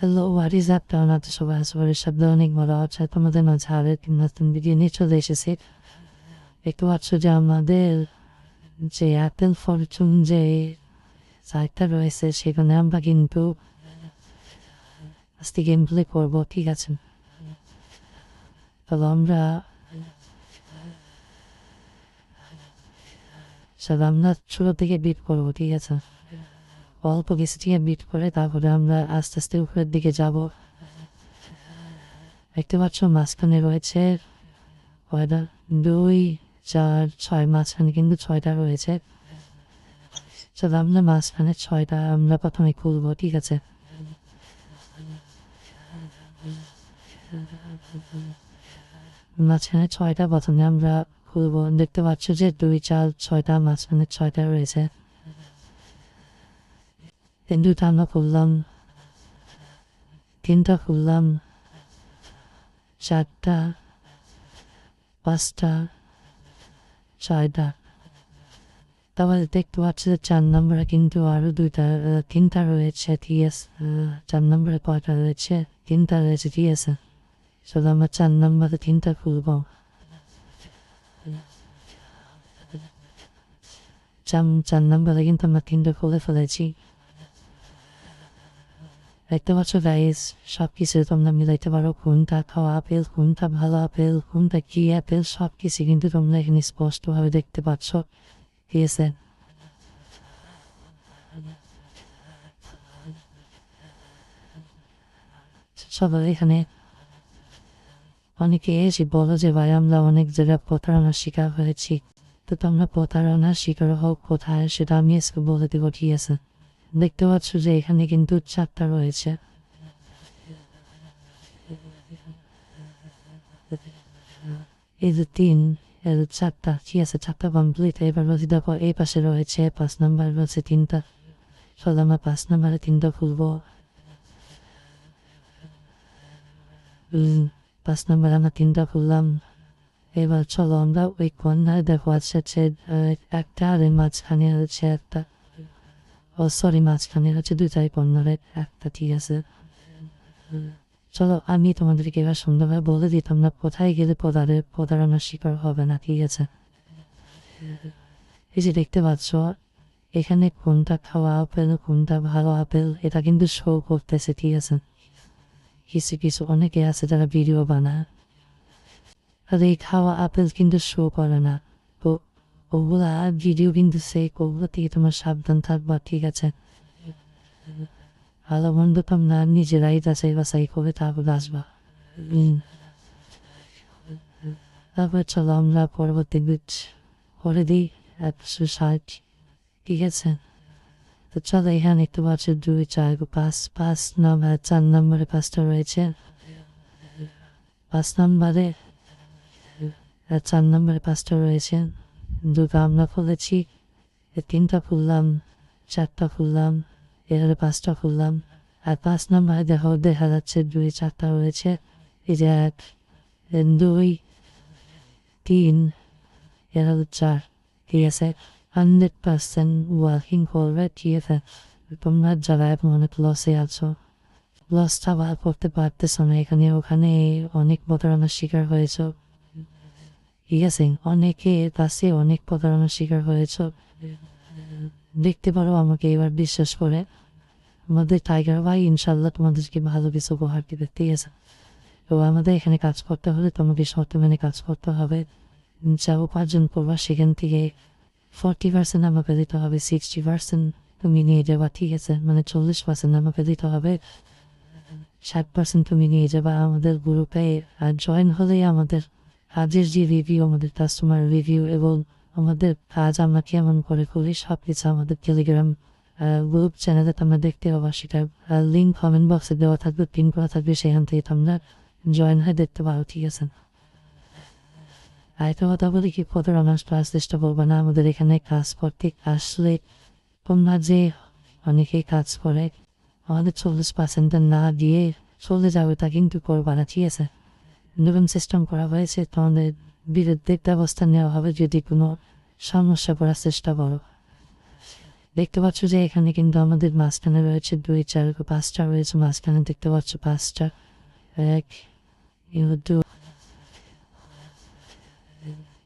Hello, what is up town? এত সবাই আসবারের শব্দ অনেক বড় আছে তোমাদের মাঝে আরো একটি নতুন ভিডিও নিয়ে চলে এসেছি। একটু পাচ্ছ যে আমাদের যে অ্যাপেল ফরচুন যে সাইটটা রয়েছে সেখানে আমরা কিন্তু আজকে গেম প্লে করবো, ঠিক আছে? তাহলে আমরা ছোট থেকে বিট করবো, ঠিক আছে? অল্প কিছু থেকে বিট করে তারপরে আমরা আস্তে আস্তে উপরের দিকে যাব। দেখতে পাচ্ছ মাঝখানে রয়েছে কয়টা, 2 4 6, মাঝখানে কিন্তু 6টা রয়েছে। চলো আমরা মাঝখানে 6টা আমরা প্রথমে খুলবো, ঠিক আছে? মাঝখানে 6টা প্রথমে আমরা খুলবো। দেখতে পাচ্ছ যে 2 4 6টা, মাঝখানে 6টা রয়েছে। 2টা আমরা খুললাম, 3টা খুললাম, 4টা, 5টা, 6টা। তারপরে দেখতে পাচ্ছি যে 4 নম্বরে কিন্তু আরো 3টা রয়েছে, ঠিক আছে? 4 নম্বরে কয়টা রয়েছে? 3টা রয়েছে, ঠিক আছে? চলো আমরা 4 নম্বরে 3টা খুলবো। 4 নম্বরে কিন্তু আমরা 3টা খুলে ফেলেছি। দেখতে পাচ্ছ গাইস, সব কিছু তোমরা মিলাইতে পারো, কোনটা খাওয়া আপেল, কোনটা ভালো আপেল, কোনটা কি আপেল, সব কিছু কিন্তু তোমরা এখানে স্পষ্টভাবে দেখতে পাচ্ছ, ঠিক আছে? সবাই এখানে অনেকে এসে বলো যে ভাই আমরা অনেক জায়গায় প্রতারণার শিকার হয়েছি। তো তোমরা প্রতারণার শিকার হও কোথায় সেটা আমি আজকে বলে দেবো, ঠিক আছে? দেখতে পাচ্ছ যে এখানে কিন্তু 4টা রয়েছে। এই যে 3, 4টা, ঠিক আছে? 4টা কমপ্লিট। এবার বলছি দেখো এই পাশে রয়েছে 5 নাম্বার রয়েছে 3টা। চলো আমরা 5 নাম্বারে 3টা খুলবো। 5 নাম্বারে আমরা 3টা খুললাম। এবার চলো আমরা ওই কর্নার দেখো আছে একটা, আর মাঝখানে হচ্ছে একটা। ও সরি, মাঝখানে হচ্ছে 2টাই কর্নারে একটা, ঠিক আছে? চলো আমি তোমাদেরকে এবার সুন্দরভাবে বলে দিই তোমরা কোথায় গেলে প্রতারণার শিকার হবে না, ঠিক আছে? এই যে দেখতে পাচ্ছ এখানে কোনটা খাওয়া আপেল, কোনটা ভালো আপেল, এটা কিন্তু শো করতেছে, ঠিক আছে? কিছু কিছু অনেকে আছে যারা ভিডিও বানায়, আর এই খাওয়া আপেল কিন্তু শো করে না। তো ওগুলা ভিডিও কিন্তু ওগুলো থেকে তোমার সাবধান থাকবা, ঠিক আছে? ভালো মন্দ তোমরা নিজেরাই যাচাই বাছাই করে তারপর আসবা। তারপর চলো আমরা পরবর্তী বিট করে দিই 160, ঠিক আছে? তো চলো এখানে একটু পাচ্ছি 2 4 5 নম্বর, 4 নম্বরে 5টা রয়েছে। 5 নম্বরে 4 নম্বরে 5টা রয়েছে। 2টা আমরা খুলেছি, 3টা খুললাম, 4টা খুললাম, এখানে 5টা খুললাম। আর 5 নম্বরে দেখা যাচ্ছে 2 4টা রয়েছে। এই যে 1 2 3, এরা 4, ঠিক আছে? 100% ওয়ার্কিং করবে, ঠিক আছে? তোমরা যারা এখন অনেক লসে আছো, লসটা বার করতে পারতেছ না, এখানে ওখানে অনেক প্রতারণার শিকার হয়েছ, ঠিক আছে? অনেকের কাছে অনেক প্রতারণার শিকার হয়েছ, দেখতে পারো আমাকে এবার বিশ্বাস করে। আমাদের টাইগার ভাই ইনশাল্লাহ তোমাদেরকে ভালো কিছু উপহার দিবে, ঠিক আছে? তো আমাদের এখানে কাজ করতে হলে তোমাকে শর্ত মেনে কাজ করতে হবে। যা উপার্জন করবা সেখান থেকে 40% আমাকে দিতে হবে, 60% তুমি নিয়ে যাবা, ঠিক আছে? মানে 40% আমাকে দিতে হবে, 60% তুমি নিয়ে যাবা আমাদের গ্রুপে। আর জয়েন হলেই আমাদের কাজের যে রিভিউ, আমাদের কাস্টমার রিভিউ এবং আমাদের কাজ আমরা কেমন করে করি সব কিছু আমাদের টেলিগ্রাম গ্রুপ চ্যানেলে তোমরা দেখতে পাবা। সেটা লিঙ্ক কমেন্ট বক্সে দেওয়া থাকবে, পিন করা থাকবে, সেখান থেকে তোমরা জয়েন হয়ে দেখতে পারো, ঠিক আছে? আর একটা কথা বলি কি, প্রতারণার চেষ্টা করবে না আমাদের এখানে কাজ করতে আসলে। তোমরা যে অনেকেই কাজ করে আমাদের 40% না দিয়ে চলে যাবে, তা কিন্তু করবা না, ঠিক আছে? নতুন সিস্টেম করা হয়েছে, তোমাদের বিরুদ্ধে ব্যবস্থা নেওয়া হবে যদি কোনো সমস্যা করার চেষ্টা করো। দেখতে পাচ্ছ যে এখানে কিন্তু আমাদের মাঝখানে রয়েছে 2 4 5টা রয়েছে মাঝখানে দেখতে পাচ্ছ 5টা 1 2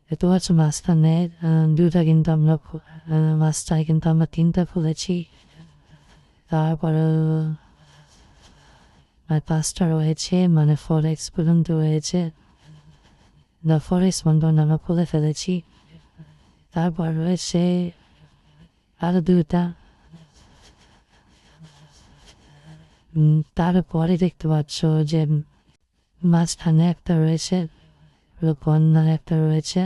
দেখতে পাচ্ছ মাঝখানে 2টা কিন্তু আমরা মাঝটায় কিন্তু আমরা 3টা খুলেছি তারপরে 5টা রয়েছে মানে 4x পর্যন্ত রয়েছে the 4x বন্ধন আমরা খুলে ফেলেছি তারপর রয়েছে আরো 2টা তারপরে দেখতে পাচ্ছ যে মাঝখানে একটা রয়েছে কন্যার একটা রয়েছে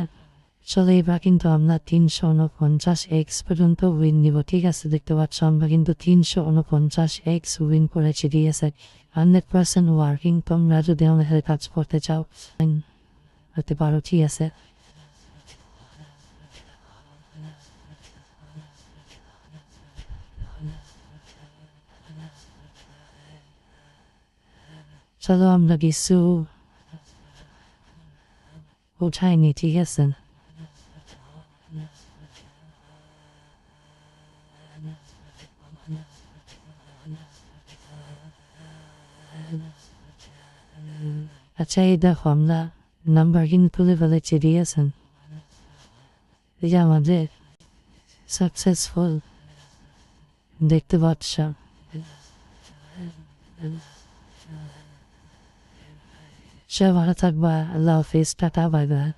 চলো এবার কিন্তু আমরা 349x পর্যন্ত উইন নিব ঠিক আছে দেখতে পাচ্ছ আমরা কিন্তু 349x উইন করেছি ডিএসআই 100% ওয়ার্কিং তোমরা যদি আমাদের সাথে কাজ করতে চাও হতে পারো ঠিক আছে চলো আমরা কিছু উঠাইনি ঠিক আছে আচ্ছা এই দেখো আমরা নাম্বার কিন্তু তুলে ফেলেছি দিয়েছেন এই যে আমাদের সাকসেসফুল দেখতে পাচ্ছ সে ভালো থাকবা আল্লাহ হাফিজ টাটা বাই বাই